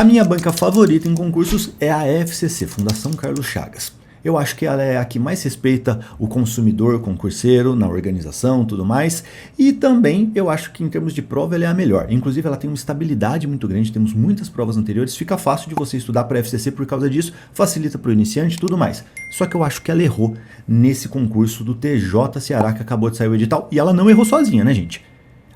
A minha banca favorita em concursos é a FCC, Fundação Carlos Chagas. Eu acho que ela é a que mais respeita o consumidor concurseiro na organização e tudo mais. E também eu acho que em termos de prova ela é a melhor. Inclusive ela tem uma estabilidade muito grande, temos muitas provas anteriores, fica fácil de você estudar para a FCC por causa disso, facilita para o iniciante e tudo mais. Só que eu acho que ela errou nesse concurso do TJ Ceará que acabou de sair o edital. E ela não errou sozinha, né, gente?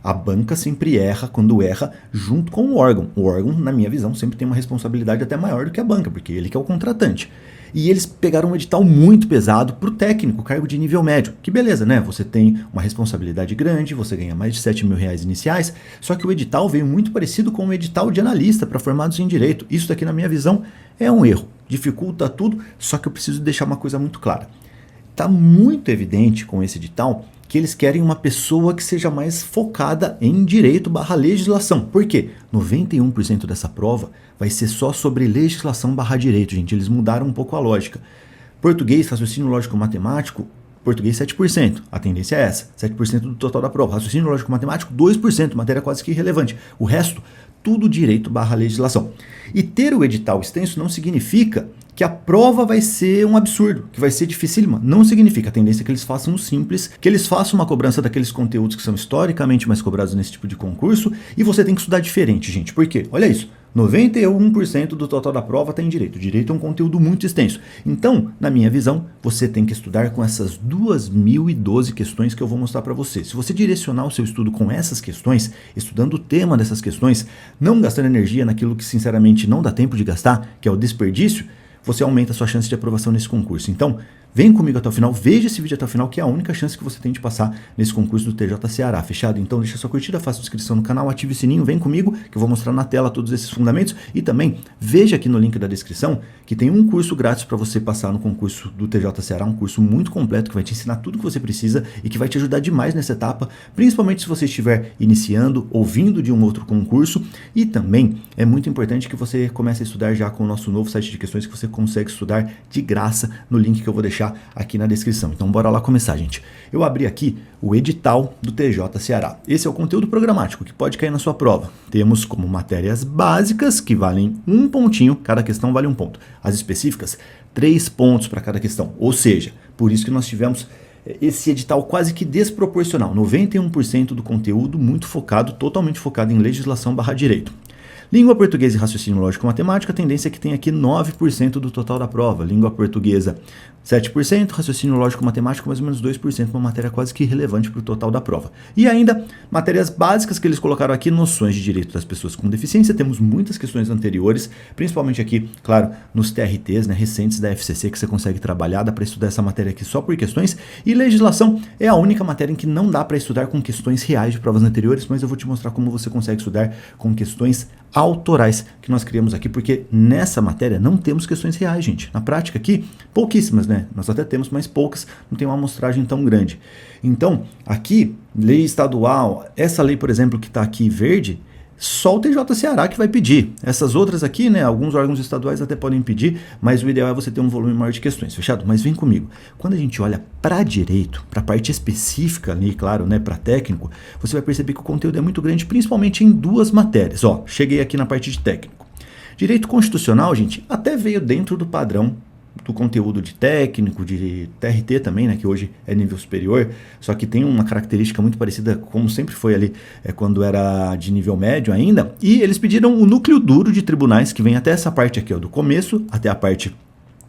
A banca sempre erra quando erra junto com o órgão. O órgão, na minha visão, sempre tem uma responsabilidade até maior do que a banca, porque ele que é o contratante. E eles pegaram um edital muito pesado para o técnico, cargo de nível médio. Que beleza, né? Você tem uma responsabilidade grande, você ganha mais de R$7.000 iniciais, só que o edital veio muito parecido com o edital de analista para formados em direito. Isso daqui, na minha visão, é um erro. Dificulta tudo, só que eu preciso deixar uma coisa muito clara. Está muito evidente com esse edital que eles querem uma pessoa que seja mais focada em direito/legislação. Por quê? 91% dessa prova vai ser só sobre legislação/direito, gente. Eles mudaram um pouco a lógica. Português, raciocínio lógico-matemático, português 7%. A tendência é essa, 7% do total da prova. Raciocínio lógico-matemático, 2%, matéria quase que irrelevante. O resto, tudo direito/legislação. E ter o edital extenso não significa que a prova vai ser um absurdo, que vai ser dificílima. Não significa. A tendência é que eles façam um simples, que eles façam uma cobrança daqueles conteúdos que são historicamente mais cobrados nesse tipo de concurso, e você tem que estudar diferente, gente. Por quê? Olha isso. 91% do total da prova está em direito. Direito é um conteúdo muito extenso. Então, na minha visão, você tem que estudar com essas 2.012 questões que eu vou mostrar para você. Se você direcionar o seu estudo com essas questões, estudando o tema dessas questões, não gastando energia naquilo que sinceramente não dá tempo de gastar, que é o desperdício, você aumenta a sua chance de aprovação nesse concurso. Então, vem comigo até o final, veja esse vídeo até o final, que é a única chance que você tem de passar nesse concurso do TJ Ceará, fechado? Então deixa sua curtida, faça inscrição no canal, ative o sininho, vem comigo, que eu vou mostrar na tela todos esses fundamentos, e também veja aqui no link da descrição que tem um curso grátis para você passar no concurso do TJ Ceará, um curso muito completo que vai te ensinar tudo que você precisa e que vai te ajudar demais nessa etapa, principalmente se você estiver iniciando ou vindo de um outro concurso. E também é muito importante que você comece a estudar já com o nosso novo site de questões, que você consegue estudar de graça no link que eu vou deixar aqui na descrição. Então bora lá começar, gente. Eu abri aqui o edital do TJ Ceará. Esse é o conteúdo programático que pode cair na sua prova. Temos como matérias básicas, que valem 1 pontinho, cada questão vale 1 ponto. As específicas, 3 pontos para cada questão. Ou seja, por isso que nós tivemos esse edital quase que desproporcional. 91% do conteúdo muito focado, totalmente focado em legislação/direito. Língua portuguesa e raciocínio lógico-matemático, a tendência é que tem aqui 9% do total da prova. Língua portuguesa, 7%, raciocínio lógico-matemático, mais ou menos 2%, uma matéria quase que irrelevante para o total da prova. E ainda, matérias básicas que eles colocaram aqui, noções de direito das pessoas com deficiência. Temos muitas questões anteriores, principalmente aqui, claro, nos TRTs, né, recentes da FCC, que você consegue trabalhar, dá para estudar essa matéria aqui só por questões. E legislação é a única matéria em que não dá para estudar com questões reais de provas anteriores, mas eu vou te mostrar como você consegue estudar com questões autorais que nós criamos aqui, porque nessa matéria não temos questões reais, gente. Na prática aqui, pouquíssimas, né? Nós até temos, mas poucas, não tem uma amostragem tão grande. Então, aqui, lei estadual, essa lei, por exemplo, que está aqui verde, só o TJ Ceará que vai pedir. Essas outras aqui, né, alguns órgãos estaduais até podem pedir, mas o ideal é você ter um volume maior de questões, fechado? Mas vem comigo. Quando a gente olha para direito, para a parte específica ali, claro, né, para técnico, você vai perceber que o conteúdo é muito grande, principalmente em 2 matérias. Ó, cheguei aqui na parte de técnico. Direito constitucional, gente, até veio dentro do padrão do conteúdo de técnico, de TRT também, né, que hoje é nível superior, só que tem uma característica muito parecida, como sempre foi ali, quando era de nível médio ainda, e eles pediram o núcleo duro de tribunais, que vem até essa parte aqui, ó, do começo até a parte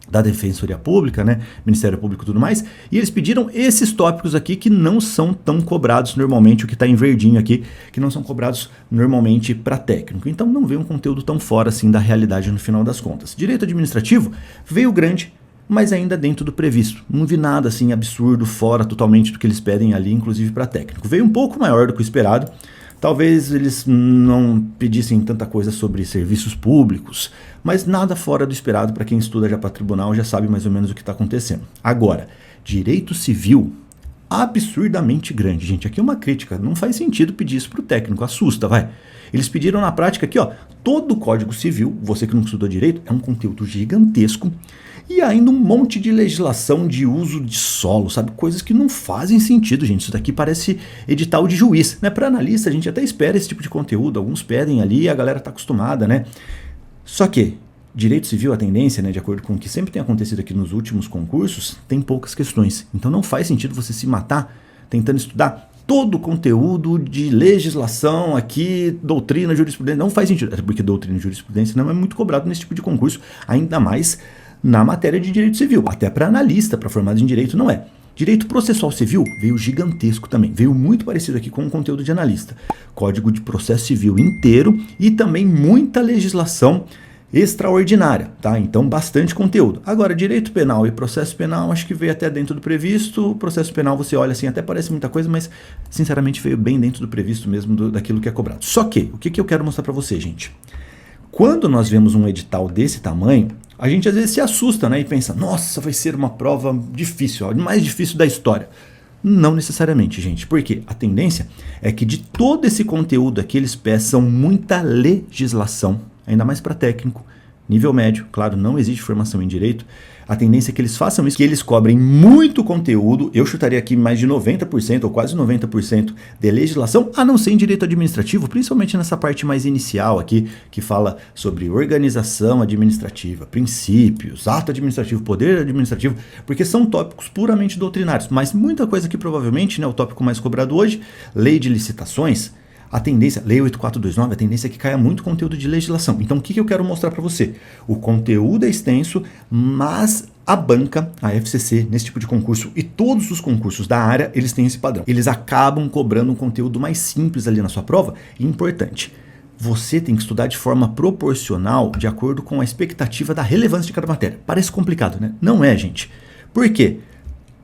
da Defensoria Pública, né, Ministério Público e tudo mais, e eles pediram esses tópicos aqui que não são tão cobrados normalmente, o que está em verdinho aqui, que não são cobrados normalmente para técnico. Então não veio um conteúdo tão fora assim da realidade no final das contas. Direito administrativo veio grande, mas ainda dentro do previsto. Não vi nada assim absurdo, fora totalmente do que eles pedem ali, inclusive para técnico. Veio um pouco maior do que o esperado. Talvez eles não pedissem tanta coisa sobre serviços públicos, mas nada fora do esperado. Para quem estuda já para tribunal já sabe mais ou menos o que está acontecendo. Agora, direito civil, absurdamente grande. Gente, aqui é uma crítica, não faz sentido pedir isso para o técnico, assusta, vai. Eles pediram na prática aqui, ó, todo o Código Civil, você que não estudou direito, é um conteúdo gigantesco, e ainda um monte de legislação de uso de solo, sabe? Coisas que não fazem sentido, gente. Isso daqui parece edital de juiz, né? Para analista, a gente até espera esse tipo de conteúdo, alguns pedem ali e a galera tá acostumada, né? Só que direito civil, a tendência, né, de acordo com o que sempre tem acontecido aqui nos últimos concursos, tem poucas questões. Então não faz sentido você se matar tentando estudar todo o conteúdo de legislação aqui, doutrina, jurisprudência. Não faz sentido, porque doutrina e jurisprudência não é muito cobrado nesse tipo de concurso, ainda mais na matéria de direito civil. Até para analista, para formado em direito, não é. Direito processual civil veio gigantesco também, veio muito parecido aqui com o conteúdo de analista. Código de processo civil inteiro e também muita legislação extraordinária, tá? Então bastante conteúdo. Agora, direito penal e processo penal, acho que veio até dentro do previsto. O processo penal você olha assim, até parece muita coisa, mas sinceramente veio bem dentro do previsto mesmo, daquilo que é cobrado. Só que, o que eu quero mostrar para você, gente? Quando nós vemos um edital desse tamanho, a gente às vezes se assusta, né? E pensa, nossa, vai ser uma prova difícil, a mais difícil da história. Não necessariamente, gente, porque a tendência é que de todo esse conteúdo aqui eles peçam muita legislação, ainda mais para técnico, nível médio, claro, não existe formação em direito. A tendência é que eles façam isso, que eles cobrem muito conteúdo, eu chutaria aqui mais de 90% ou quase 90% de legislação, a não ser em direito administrativo, principalmente nessa parte mais inicial aqui, que fala sobre organização administrativa, princípios, ato administrativo, poder administrativo, porque são tópicos puramente doutrinários, mas muita coisa que provavelmente, né, o tópico mais cobrado hoje, lei de licitações, a tendência, lei 8429, a tendência é que caia muito conteúdo de legislação. Então o que eu quero mostrar para você? O conteúdo é extenso, mas a banca, a FCC, nesse tipo de concurso e todos os concursos da área, eles têm esse padrão. Eles acabam cobrando um conteúdo mais simples ali na sua prova. E importante, você tem que estudar de forma proporcional de acordo com a expectativa da relevância de cada matéria. Parece complicado, né? Não é, gente. Por quê?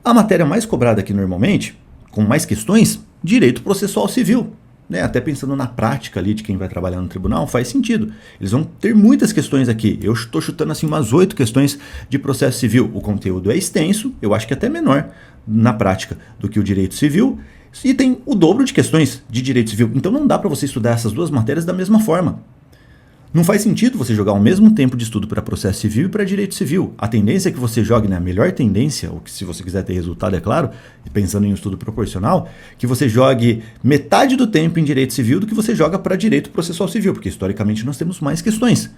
A matéria mais cobrada aqui normalmente, com mais questões, direito processual civil. Né, até pensando na prática ali de quem vai trabalhar no tribunal, faz sentido. Eles vão ter muitas questões aqui. Eu estou chutando assim umas 8 questões de processo civil. O conteúdo é extenso, eu acho que até menor na prática do que o direito civil. E tem o dobro de questões de direito civil. Então não dá para você estudar essas duas matérias da mesma forma. Não faz sentido você jogar o mesmo tempo de estudo para processo civil e para direito civil. A tendência é que você jogue, né, a melhor tendência, ou que se você quiser ter resultado, é claro, pensando em um estudo proporcional, que você jogue metade do tempo em direito civil do que você joga para direito processual civil, porque historicamente nós temos mais questões.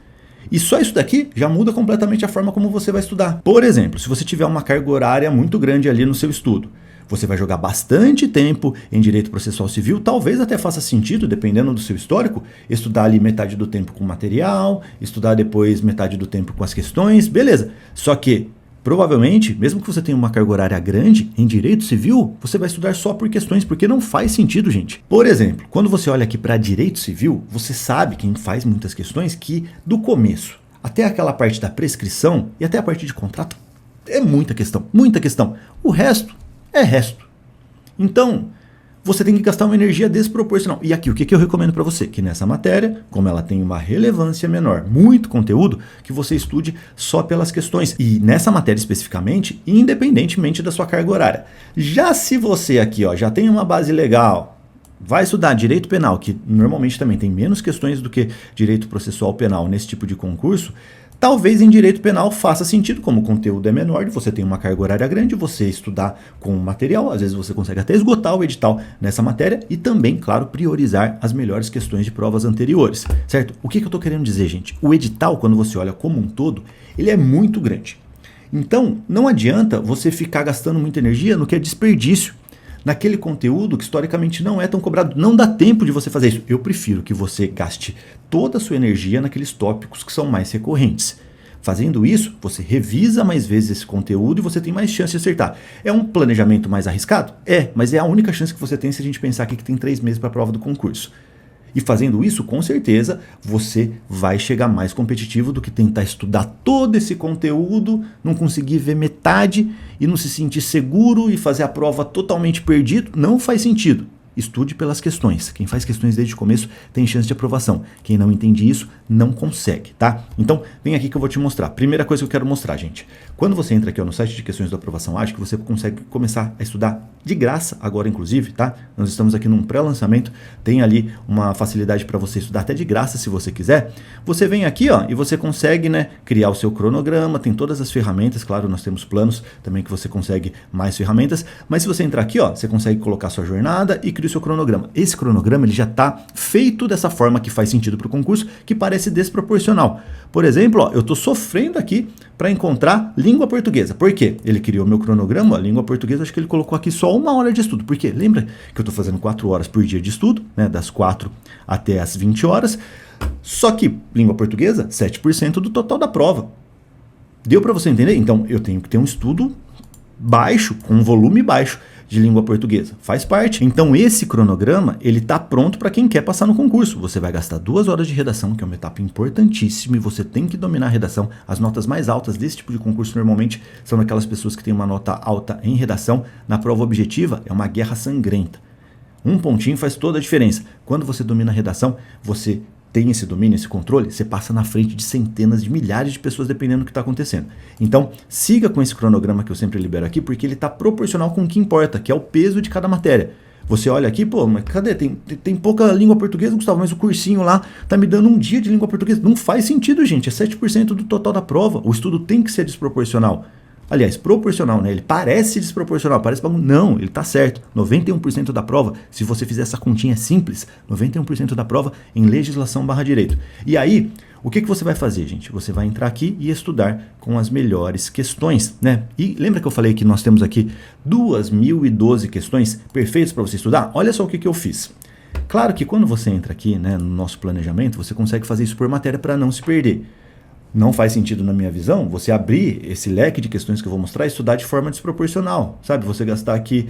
E só isso daqui já muda completamente a forma como você vai estudar. Por exemplo, se você tiver uma carga horária muito grande ali no seu estudo, você vai jogar bastante tempo em direito processual civil, talvez até faça sentido, dependendo do seu histórico, estudar ali metade do tempo com material, estudar depois metade do tempo com as questões, beleza. Só que, provavelmente, mesmo que você tenha uma carga horária grande, em direito civil, você vai estudar só por questões, porque não faz sentido, gente. Por exemplo, quando você olha aqui para direito civil, você sabe, quem faz muitas questões, que do começo até aquela parte da prescrição e até a parte de contrato, é muita questão, muita questão. O resto é resto. Então, você tem que gastar uma energia desproporcional. E aqui, o que eu recomendo para você? Que nessa matéria, como ela tem uma relevância menor, muito conteúdo, que você estude só pelas questões. E nessa matéria especificamente, independentemente da sua carga horária. Já se você aqui já tem uma base legal, vai estudar direito penal, que normalmente também tem menos questões do que direito processual penal nesse tipo de concurso, talvez em direito penal faça sentido, como o conteúdo é menor, você tem uma carga horária grande, você estudar com material, às vezes você consegue até esgotar o edital nessa matéria e também, claro, priorizar as melhores questões de provas anteriores, certo? O que eu estou querendo dizer, gente? O edital, quando você olha como um todo, ele é muito grande. Então, não adianta você ficar gastando muita energia no que é desperdício, naquele conteúdo que historicamente não é tão cobrado. Não dá tempo de você fazer isso. Eu prefiro que você gaste toda a sua energia naqueles tópicos que são mais recorrentes. Fazendo isso, você revisa mais vezes esse conteúdo e você tem mais chance de acertar. É um planejamento mais arriscado? É, mas é a única chance que você tem se a gente pensar aqui que tem 3 meses para a prova do concurso. E fazendo isso, com certeza, você vai chegar mais competitivo do que tentar estudar todo esse conteúdo, não conseguir ver metade e não se sentir seguro e fazer a prova totalmente perdido. Não faz sentido. Estude pelas questões. Quem faz questões desde o começo tem chance de aprovação. Quem não entende isso, não consegue, tá? Então, vem aqui que eu vou te mostrar. Primeira coisa que eu quero mostrar, gente. Quando você entra aqui no site de questões da aprovação ágil, você consegue começar a estudar de graça agora, inclusive, tá? Nós estamos aqui num pré-lançamento, tem ali uma facilidade para você estudar até de graça, se você quiser. Você vem aqui, e você consegue, né, criar o seu cronograma, tem todas as ferramentas, claro, nós temos planos também que você consegue mais ferramentas, mas se você entrar aqui, você consegue colocar sua jornada e criar construir seu cronograma. Esse cronograma ele já está feito dessa forma que faz sentido para o concurso, que parece desproporcional. Por exemplo, ó, eu estou sofrendo aqui para encontrar língua portuguesa. Por quê? Ele criou meu cronograma, a língua portuguesa, acho que ele colocou aqui só 1 hora de estudo. Por quê? Lembra que eu estou fazendo 4 horas por dia de estudo, né, das 4 até as 20 horas. Só que língua portuguesa, 7% do total da prova. Deu para você entender? Então, eu tenho que ter um estudo baixo, com um volume baixo de língua portuguesa. Faz parte. Então, esse cronograma, ele está pronto para quem quer passar no concurso. Você vai gastar 2 horas de redação, que é uma etapa importantíssima, e você tem que dominar a redação. As notas mais altas desse tipo de concurso, normalmente, são daquelas pessoas que têm uma nota alta em redação. Na prova objetiva, é uma guerra sangrenta. Um pontinho faz toda a diferença. Quando você domina a redação, você tem esse domínio, esse controle, você passa na frente de centenas de milhares de pessoas dependendo do que está acontecendo. Então, siga com esse cronograma que eu sempre libero aqui, porque ele está proporcional com o que importa, que é o peso de cada matéria. Você olha aqui, pô, mas cadê? Tem pouca língua portuguesa, Gustavo, mas o cursinho lá tá me dando 1 dia de língua portuguesa. Não faz sentido, gente, é 7% do total da prova. O estudo tem que ser desproporcional. Aliás, proporcional, né? Ele parece desproporcional, parece bagulho. Não, ele tá certo. 91% da prova, se você fizer essa continha simples, 91% da prova em legislação / direito. E aí, o que você vai fazer, gente? Você vai entrar aqui e estudar com as melhores questões, né? E lembra que eu falei que nós temos aqui 2.012 questões perfeitas para você estudar? Olha só o que eu fiz. Claro que quando você entra aqui, né, no nosso planejamento, você consegue fazer isso por matéria para não se perder. Não faz sentido, na minha visão, você abrir esse leque de questões que eu vou mostrar e estudar de forma desproporcional, sabe? Você gastar aqui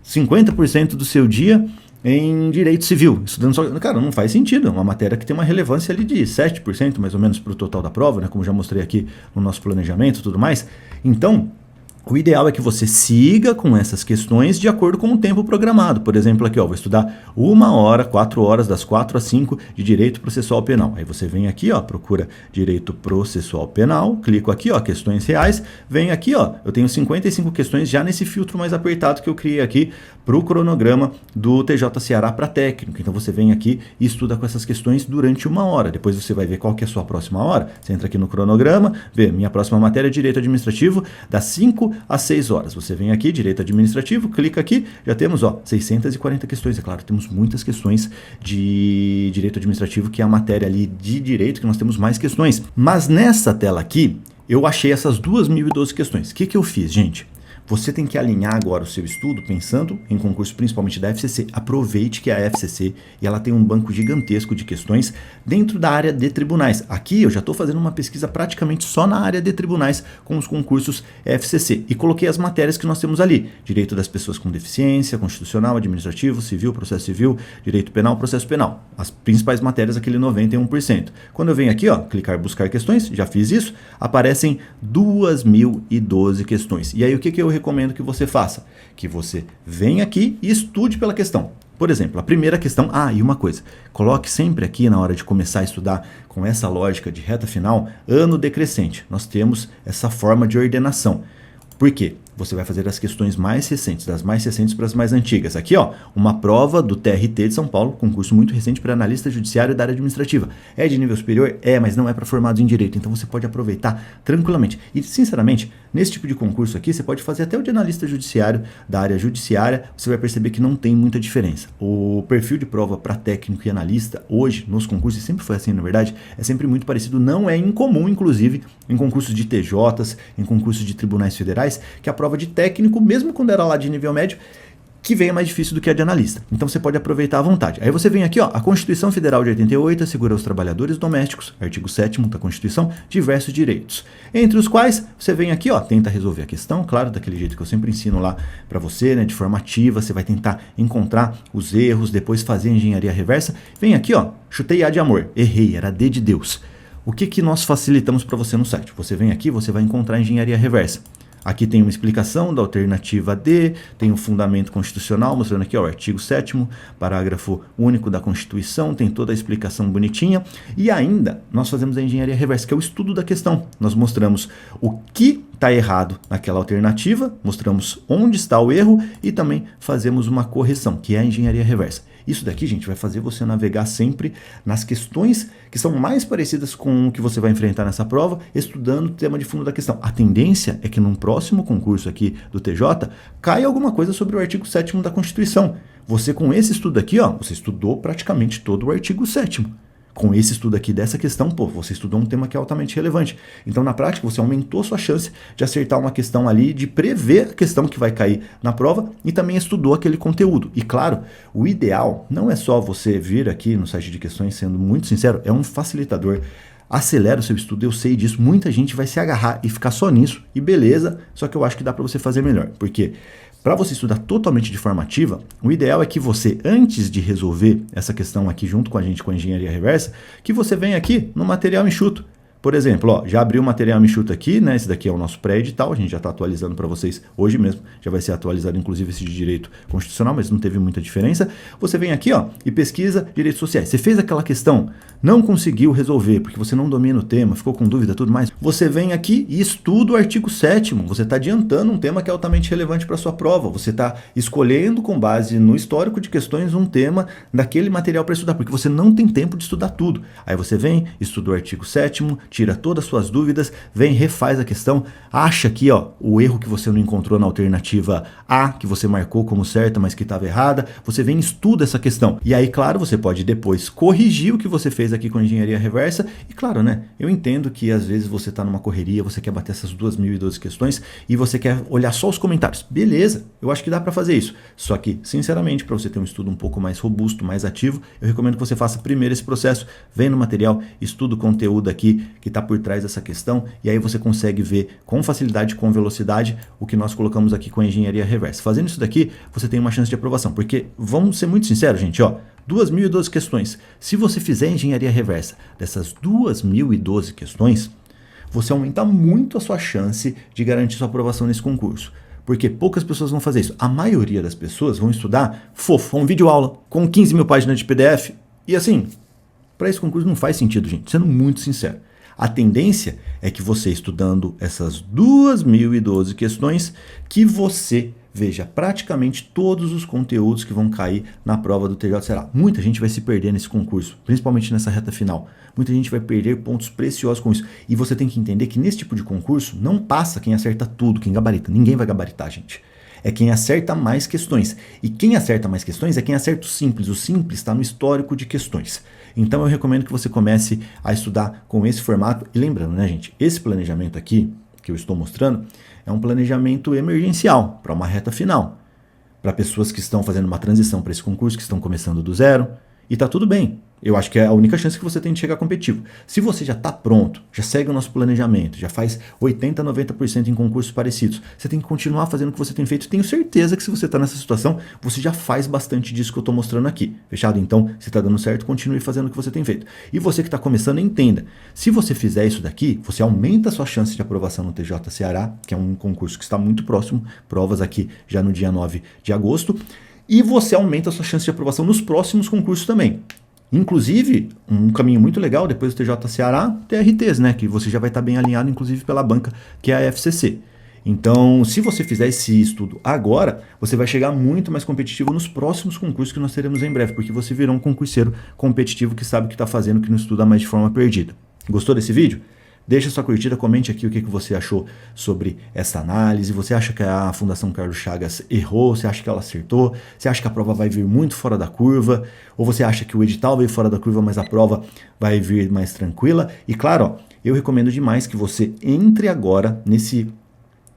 50% do seu dia em direito civil, estudando só... Cara, não faz sentido, é uma matéria que tem uma relevância ali de 7% mais ou menos para o total da prova, né? Como já mostrei aqui no nosso planejamento e tudo mais. Então, o ideal é que você siga com essas questões de acordo com o tempo programado. Por exemplo, aqui, ó, vou estudar 1 hora, 4 horas, das 4 às 5 de direito processual penal. Aí você vem aqui, ó, procura direito processual penal, clico aqui, ó, questões reais, vem aqui, ó, eu tenho 55 questões já nesse filtro mais apertado que eu criei aqui para o cronograma do TJ Ceará para técnico. Então você vem aqui e estuda com essas questões durante 1 hora. Depois você vai ver qual que é a sua próxima hora. Você entra aqui no cronograma, vê, minha próxima matéria é direito administrativo, das 5 às 6 horas. Você vem aqui, direito administrativo, clica aqui, já temos, ó, 640 questões. É claro, temos muitas questões de direito administrativo, que é a matéria ali de direito, que nós temos mais questões. Mas nessa tela aqui, eu achei essas 2.012 questões. O que eu fiz, gente? Você tem que alinhar agora o seu estudo pensando em concurso principalmente da FCC. Aproveite que a FCC e ela tem um banco gigantesco de questões dentro da área de tribunais. Aqui eu já estou fazendo uma pesquisa praticamente só na área de tribunais com os concursos FCC e coloquei as matérias que nós temos ali. Direito das pessoas com deficiência, constitucional, administrativo, civil, processo civil, direito penal, processo penal. As principais matérias, aquele 91%. Quando eu venho aqui, ó, clicar buscar questões, já fiz isso, aparecem 2.012 questões. E aí o que eu recomendo que você faça? Que você venha aqui e estude pela questão. Por exemplo, a primeira questão... e uma coisa. Coloque sempre aqui, na hora de começar a estudar com essa lógica de reta final, ano decrescente. Nós temos essa forma de ordenação. Por quê? Você vai fazer as questões mais recentes, das mais recentes para as mais antigas. Aqui, ó, uma prova do TRT de São Paulo, concurso muito recente para analista judiciário da área administrativa. É de nível superior? É, mas não é para formados em direito, então você pode aproveitar tranquilamente. E, sinceramente, nesse tipo de concurso aqui, você pode fazer até o de analista judiciário da área judiciária, você vai perceber que não tem muita diferença. O perfil de prova para técnico e analista, hoje, nos concursos, e sempre foi assim, na verdade, é sempre muito parecido, não é incomum, inclusive, em concursos de TJs, em concursos de tribunais federais, que a prova de técnico, mesmo quando era lá de nível médio, que venha mais difícil do que a de analista. Então você pode aproveitar à vontade. Aí você vem aqui, ó, a Constituição Federal de 88 assegura aos trabalhadores domésticos, artigo 7º da Constituição, diversos direitos. Entre os quais, você vem aqui, ó, tenta resolver a questão, claro, daquele jeito que eu sempre ensino lá para você, né, de forma ativa, você vai tentar encontrar os erros, depois fazer a engenharia reversa. Vem aqui, ó, chutei A de amor, errei, era D de Deus. O que nós facilitamos para você no site? Você vem aqui, você vai encontrar a engenharia reversa. Aqui tem uma explicação da alternativa D, tem um fundamento constitucional, mostrando aqui, ó, o artigo 7º, parágrafo único da Constituição, tem toda a explicação bonitinha. E ainda, nós fazemos a engenharia reversa, que é o estudo da questão. Nós mostramos o que está errado naquela alternativa, mostramos onde está o erro e também fazemos uma correção, que é a engenharia reversa. Isso daqui, gente, vai fazer você navegar sempre nas questões que são mais parecidas com o que você vai enfrentar nessa prova, estudando o tema de fundo da questão. A tendência é que num próximo concurso aqui do TJ, caia alguma coisa sobre o artigo 7º da Constituição. você com esse estudo aqui, ó, você estudou praticamente todo o artigo 7º. Com esse estudo aqui dessa questão, pô, você estudou um tema que é altamente relevante. Então, na prática, você aumentou sua chance de acertar uma questão ali, de prever a questão que vai cair na prova e também estudou aquele conteúdo. E claro, o ideal não é só você vir aqui no site de questões, sendo muito sincero, é um facilitador. Acelera o seu estudo, eu sei disso, muita gente vai se agarrar e ficar só nisso, e beleza, só que eu acho que dá para você fazer melhor. Por quê? Para você estudar totalmente de forma ativa, o ideal é que você, antes de resolver essa questão aqui junto com a gente, com a engenharia reversa, que você venha aqui no material enxuto. Por exemplo, ó, já abriu o material enxuto aqui, né? Esse daqui é o nosso pré-edital, a gente já está atualizando para vocês hoje mesmo, já vai ser atualizado inclusive esse de direito constitucional, mas não teve muita diferença. Você vem aqui, ó, e pesquisa direitos sociais. Você fez aquela questão, não conseguiu resolver, porque você não domina o tema, ficou com dúvida, tudo mais. Você vem aqui e estuda o artigo 7º, você está adiantando um tema que é altamente relevante para sua prova, você está escolhendo com base no histórico de questões um tema daquele material para estudar, porque você não tem tempo de estudar tudo. Aí você vem, estuda o artigo 7º, tira todas as suas dúvidas, vem, refaz a questão, acha aqui, ó, o erro que você não encontrou na alternativa A, que você marcou como certa, mas que estava errada, você vem e estuda essa questão. E aí, claro, você pode depois corrigir o que você fez aqui com a engenharia reversa, e claro, né, eu entendo que às vezes você está numa correria, você quer bater essas 2.012 questões e você quer olhar só os comentários. Beleza, eu acho que dá para fazer isso. Só que, sinceramente, para você ter um estudo um pouco mais robusto, mais ativo, eu recomendo que você faça primeiro esse processo, vem no material, estuda o conteúdo aqui que está por trás dessa questão, e aí você consegue ver com facilidade, com velocidade, o que nós colocamos aqui com a engenharia reversa. Fazendo isso daqui, você tem uma chance de aprovação, porque, vamos ser muito sinceros, gente, ó, 2.012 questões. Se você fizer engenharia reversa dessas 2.012 questões, você aumenta muito a sua chance de garantir sua aprovação nesse concurso. Porque poucas pessoas vão fazer isso. A maioria das pessoas vão estudar um vídeo aula com 15 mil páginas de PDF. E assim, para esse concurso não faz sentido, gente, sendo muito sincero. A tendência é que você, estudando essas 2.012 questões, que você veja praticamente todos os conteúdos que vão cair na prova do TJ-CERA. Muita gente vai se perder nesse concurso, principalmente nessa reta final. Muita gente vai perder pontos preciosos com isso. E você tem que entender que nesse tipo de concurso não passa quem acerta tudo, quem gabarita. Ninguém vai gabaritar, gente. É quem acerta mais questões. E quem acerta mais questões é quem acerta o simples. O simples está no histórico de questões. Então eu recomendo que você comece a estudar com esse formato. E lembrando, né, gente, esse planejamento aqui que eu estou mostrando é um planejamento emergencial para uma reta final. Para pessoas que estão fazendo uma transição para esse concurso, que estão começando do zero. E tá tudo bem. Eu acho que é a única chance que você tem de chegar competitivo. Se você já está pronto, já segue o nosso planejamento, já faz 80%, 90% em concursos parecidos, você tem que continuar fazendo o que você tem feito. Tenho certeza que se você está nessa situação, você já faz bastante disso que eu estou mostrando aqui. Fechado? Então, se está dando certo, continue fazendo o que você tem feito. E você que está começando, entenda. Se você fizer isso daqui, você aumenta a sua chance de aprovação no TJ-CERA, que é um concurso que está muito próximo, provas aqui já no dia 9 de agosto, e você aumenta a sua chance de aprovação nos próximos concursos também. Inclusive, um caminho muito legal depois do TJ-CERA, TRTs, né? Que você já vai estar bem alinhado, inclusive pela banca, que é a FCC. Então, se você fizer esse estudo agora, você vai chegar muito mais competitivo nos próximos concursos que nós teremos em breve, porque você virou um concurseiro competitivo que sabe o que está fazendo, que não estuda mais de forma perdida. Gostou desse vídeo? Deixa sua curtida, comente aqui o que você achou sobre essa análise. Você acha que a Fundação Carlos Chagas errou? Você acha que ela acertou? Você acha que a prova vai vir muito fora da curva? Ou você acha que o edital veio fora da curva, mas a prova vai vir mais tranquila? E claro, ó, eu recomendo demais que você entre agora nesse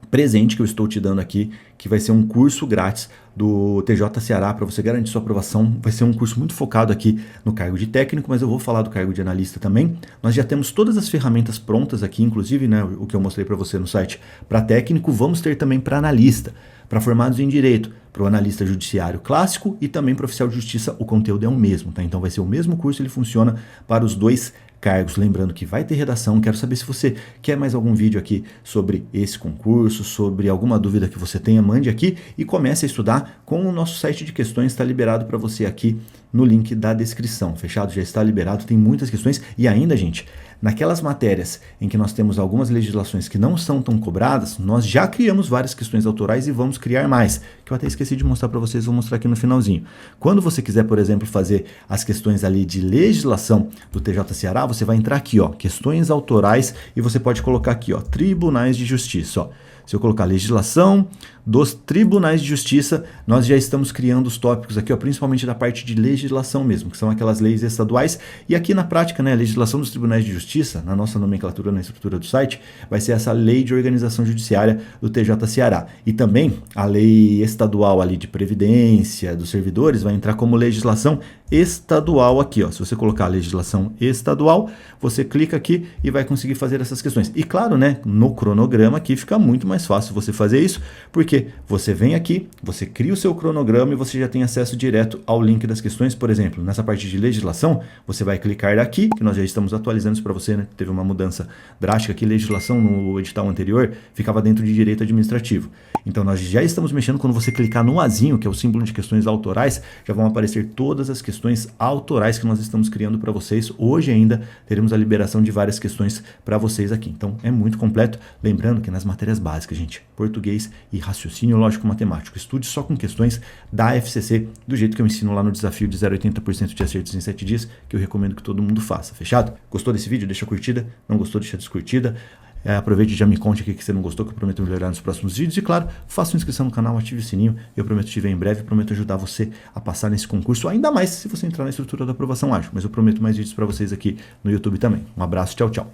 presente que eu estou te dando aqui, que vai ser um curso grátis do TJ-CERA para você garantir sua aprovação. Vai ser um curso muito focado aqui no cargo de técnico, mas eu vou falar do cargo de analista também. Nós já temos todas as ferramentas prontas aqui, inclusive, né, o que eu mostrei para você no site para técnico, vamos ter também para analista, para formados em direito, para o analista judiciário clássico e também para oficial de justiça. O conteúdo é o mesmo, tá? Então vai ser o mesmo curso, ele funciona para os dois cargos. Lembrando que vai ter redação. Quero saber se você quer mais algum vídeo aqui sobre esse concurso, sobre alguma dúvida que você tenha, mande aqui e comece a estudar com o nosso site de questões, está liberado para você aqui no link da descrição. Fechado? Já está liberado, tem muitas questões e ainda, gente, naquelas matérias em que nós temos algumas legislações que não são tão cobradas, nós já criamos várias questões autorais e vamos criar mais, que eu até esqueci de mostrar para vocês, vou mostrar aqui no finalzinho. Quando você quiser, por exemplo, fazer as questões ali de legislação do TJ-CERA, você vai entrar aqui, ó, questões autorais, e você pode colocar aqui, ó, tribunais de justiça, ó. Se eu colocar legislação dos tribunais de justiça, nós já estamos criando os tópicos aqui, ó, principalmente da parte de legislação mesmo, que são aquelas leis estaduais. E aqui na prática, né, a legislação dos tribunais de justiça, na nossa nomenclatura, na estrutura do site, vai ser essa lei de organização judiciária do TJ Ceará. E também a lei estadual ali de previdência dos servidores vai entrar como legislação estadual aqui, ó. Se você colocar a legislação estadual, você clica aqui e vai conseguir fazer essas questões. E claro, né, no cronograma aqui fica muito mais fácil você fazer isso, porque você vem aqui, você cria o seu cronograma e você já tem acesso direto ao link das questões. Por exemplo, nessa parte de legislação, você vai clicar aqui, que nós já estamos atualizando isso para você, né? Teve uma mudança drástica aqui, legislação no edital anterior ficava dentro de direito administrativo. Então nós já estamos mexendo, quando você clicar no azinho, que é o símbolo de questões autorais, já vão aparecer todas as questões autorais que nós estamos criando para vocês. Hoje ainda teremos a liberação de várias questões para vocês aqui. Então é muito completo. Lembrando que nas matérias básicas, gente, português e raciocínio lógico-matemático, estude só com questões da FCC, do jeito que eu ensino lá no desafio de 0,80% de acertos em 7 dias, que eu recomendo que todo mundo faça. Fechado? Gostou desse vídeo? Deixa a curtida. Não gostou? Deixa a descurtida. Aproveite e já me conte o que você não gostou, que eu prometo melhorar nos próximos vídeos. E claro, faça uma inscrição no canal, ative o sininho. Eu prometo te ver em breve, prometo ajudar você a passar nesse concurso, ainda mais se você entrar na estrutura da aprovação ágil. Mas eu prometo mais vídeos para vocês aqui no YouTube também. Um abraço, tchau, tchau.